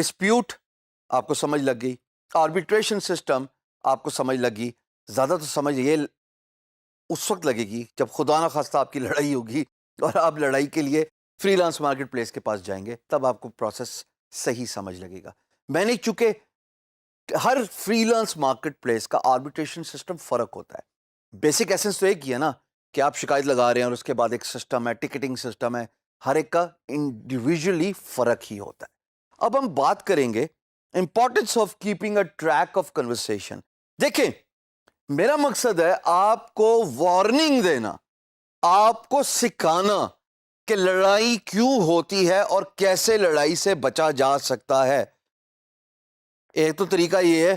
Dispute آپ کو سمجھ لگ گئی, آربیٹریشن سسٹم آپ کو سمجھ لگ گئی. زیادہ تو سمجھ یہ اس وقت لگے گی جب خدا نہ خواستہ آپ کی لڑائی ہوگی اور آپ لڑائی کے لیے فری لانس مارکیٹ پلیس کے پاس جائیں گے, تب آپ کو پروسیس صحیح سمجھ لگے گا. میں نے چونکہ ہر فری لانس مارکیٹ پلیس کا آربیٹریشن سسٹم فرق ہوتا ہے. بیسک ایسنس تو ایک ہی ہے نا کہ آپ شکایت لگا رہے ہیں اور اس کے بعد ایک سسٹم ہے, ٹکٹنگ سسٹم ہے, ہر ایک کا انڈیویجولی فرق ہی ہوتا ہے. اب ہم بات کریں گے importance of keeping a track of conversation. دیکھیں, میرا مقصد ہے آپ کو وارننگ دینا, آپ کو سکھانا کہ لڑائی کیوں ہوتی ہے اور کیسے لڑائی سے بچا جا سکتا ہے. ایک تو طریقہ یہ ہے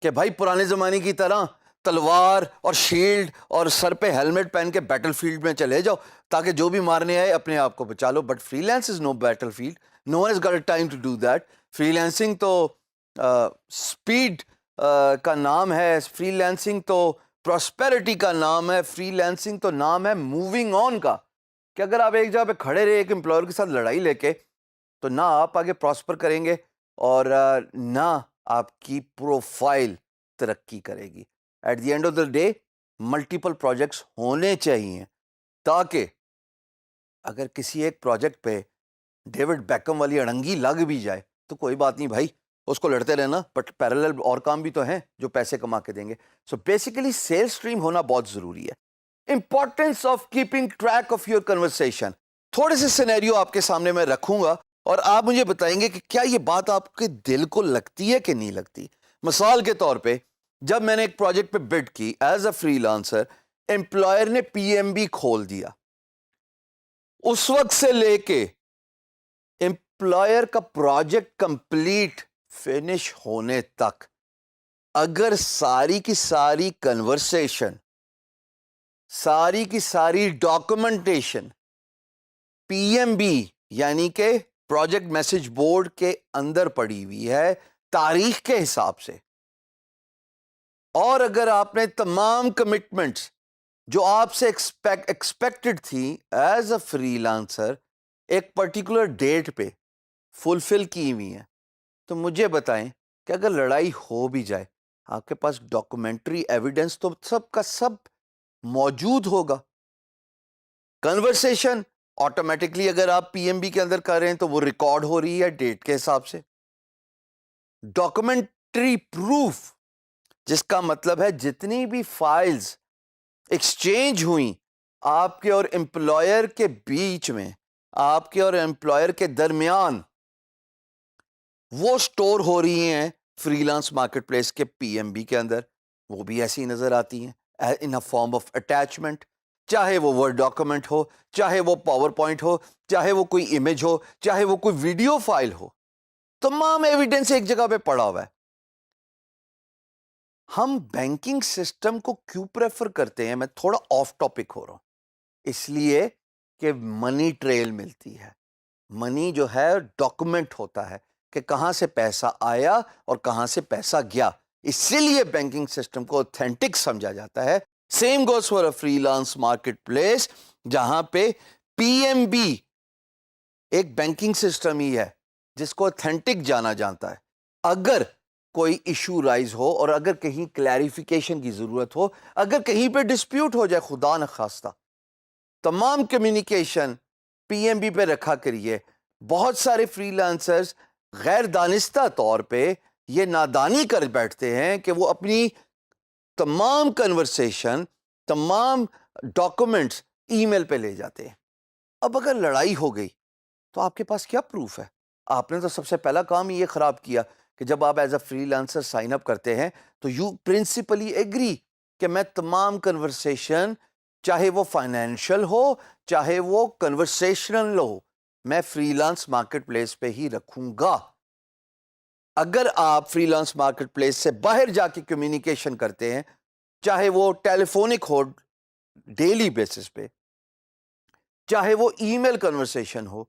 کہ بھائی پرانے زمانے کی طرح تلوار اور شیلڈ اور سر پہ ہیلمٹ پہن کے بیٹل فیلڈ میں چلے جاؤ تاکہ جو بھی مارنے آئے اپنے آپ کو بچا لو. But freelance is no battlefield, no one has got a time to do that. Freelancing تو اسپیڈ کا نام ہے, فری لانسنگ تو پراسپیرٹی کا نام ہے, فری لانسنگ تو نام ہے موونگ آن کا, کہ اگر آپ ایک جگہ پہ کھڑے رہے ایک امپلائر کے ساتھ لڑائی لے کے تو نہ آپ آگے پراسپر کریں گے اور نہ آپ کی پروفائل ترقی کرے گی. At the end of the day multiple projects ہونے چاہیے تاکہ اگر کسی ایک پروجیکٹ پہ ڈیوڈ بیکم والی اڑنگی لگ بھی جائے تو کوئی بات نہیں بھائی, اس کو لڑتے رہنا, بٹ پیرالل اور کام بھی تو ہیں جو پیسے کما کے دیں گے. سو بیسیکلی سیل سٹریم ہونا بہت ضروری ہے. Importance of keeping track of your conversation. تھوڑے سے سینیریو آپ کے سامنے میں رکھوں گا اور آپ مجھے بتائیں گے کہ کیا یہ بات آپ کے دل کو لگتی ہے کہ نہیں لگتی. مثال کے طور پہ جب میں نے ایک پروجیکٹ پہ بڈ کی as a free lancer, employer نے پی ایم بی کھول دیا. اس وقت سے لے کے امپلائر کا پروجیکٹ کمپلیٹ فنش ہونے تک اگر ساری کی ساری کنورسیشن, ساری کی ساری ڈاکومنٹیشن پی ایم بی یعنی کہ پروجیکٹ میسج بورڈ کے اندر پڑی ہوئی ہے تاریخ کے حساب سے, اور اگر آپ نے تمام کمٹمنٹس جو آپ سے ایکسپیکٹڈ تھی ایز اے فری لانسر ایک پرٹیکولر ڈیٹ پہ فلفل کی ہوئی ہیں, تو مجھے بتائیں کہ اگر لڑائی ہو بھی جائے آپ کے پاس ڈاکومنٹری ایویڈنس تو سب کا سب موجود ہوگا. کنورسیشن آٹومیٹکلی اگر آپ پی ایم بی کے اندر کر رہے ہیں تو وہ ریکارڈ ہو رہی ہے ڈیٹ کے حساب سے. ڈاکومنٹری پروف جس کا مطلب ہے جتنی بھی فائلز ایکسچینج ہوئیں آپ کے اور امپلائر کے بیچ میں, آپ کے اور امپلائر کے درمیان, وہ سٹور ہو رہی ہیں فری لانس مارکیٹ پلیس کے پی ایم بی کے اندر. وہ بھی ایسی نظر آتی ہیں ان اے فارم آف اٹیچمنٹ, چاہے وہ ورڈ ڈاکومنٹ ہو, چاہے وہ پاور پوائنٹ ہو, چاہے وہ کوئی امیج ہو, چاہے وہ کوئی ویڈیو فائل ہو, تمام ایویڈنس ایک جگہ پہ پڑا ہوا ہے. ہم بینکنگ سسٹم کو کیوں پریفر کرتے ہیں, میں تھوڑا آف ٹاپک ہو رہا ہوں, اس لیے کہ منی ٹریل ملتی ہے. منی جو ہے ڈاکومنٹ ہوتا ہے کہ کہاں سے پیسہ آیا اور کہاں سے پیسہ گیا, اسی لیے بینکنگ سسٹم کو اوتھینٹک سمجھا جاتا ہے. Same goes for a free lance market place جہاں پہ پی ایم بی ایک بینکنگ سسٹم ہی ہے جس کو اوتھینٹک جانا جاتا ہے. اگر کوئی ایشو رائز ہو اور اگر کہیں کلیریفیکیشن کی ضرورت ہو, اگر کہیں پہ ڈسپیوٹ ہو جائے خدا نخواستہ, تمام کمیونیکیشن پی ایم بی پہ رکھا کریے. بہت سارے فری لانسرز غیر دانستہ طور پہ یہ نادانی کر بیٹھتے ہیں کہ وہ اپنی تمام کنورسیشن, تمام ڈاکومنٹس ای میل پہ لے جاتے ہیں. اب اگر لڑائی ہو گئی تو آپ کے پاس کیا پروف ہے؟ آپ نے تو سب سے پہلا کام یہ خراب کیا کہ جب آپ as a freelancer sign up کرتے ہیں تو یو پرنسپلی ایگری کہ میں تمام کنورسیشن, چاہے وہ فائنینشیل ہو چاہے وہ کنورسیشنل ہو, میں فری لانس مارکیٹ پلیس پہ ہی رکھوں گا. اگر آپ فری لانس مارکیٹ پلیس سے باہر جا کے کمیونیکیشن کرتے ہیں, چاہے وہ ٹیلی فونک ہو ڈیلی بیسس پہ, چاہے وہ ای میل کنورسیشن ہو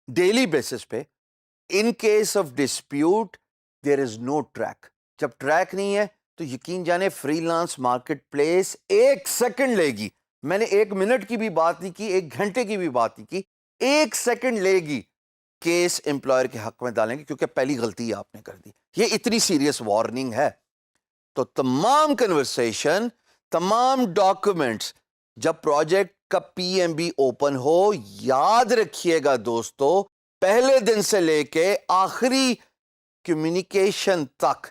ڈیلی بیسس پہ, in case of dispute there is no track. جب ٹریک نہیں ہے تو یقین جانے فری لانس مارکیٹ پلیس ایک سیکنڈ لے گی, میں نے 1 منٹ کی بھی بات نہیں کی, 1 گھنٹے کی بھی بات نہیں کی, 1 سیکنڈ لے گی کیس امپلائر کے حق میں ڈالیں گے کیونکہ پہلی غلطی آپ نے کر دی. یہ اتنی سیریس وارننگ ہے. تو تمام کنورسیشن، تمام ڈاکومنٹس جب پروجیکٹ کا پی ایم بی اوپن ہو، یاد رکھیے گا دوستو، پہلے دن سے لے کے آخری کمیونیکیشن تک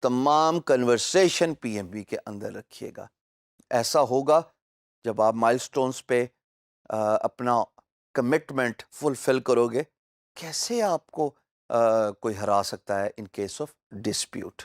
تمام کنورسیشن پی ایم بی کے اندر رکھیے گا. ایسا ہوگا جب آپ مائل سٹونز پہ اپنا کمٹمنٹ فلفل کرو گے. کیسے آپ کو کوئی ہرا سکتا ہے ان کیس آف ڈسپیوٹ؟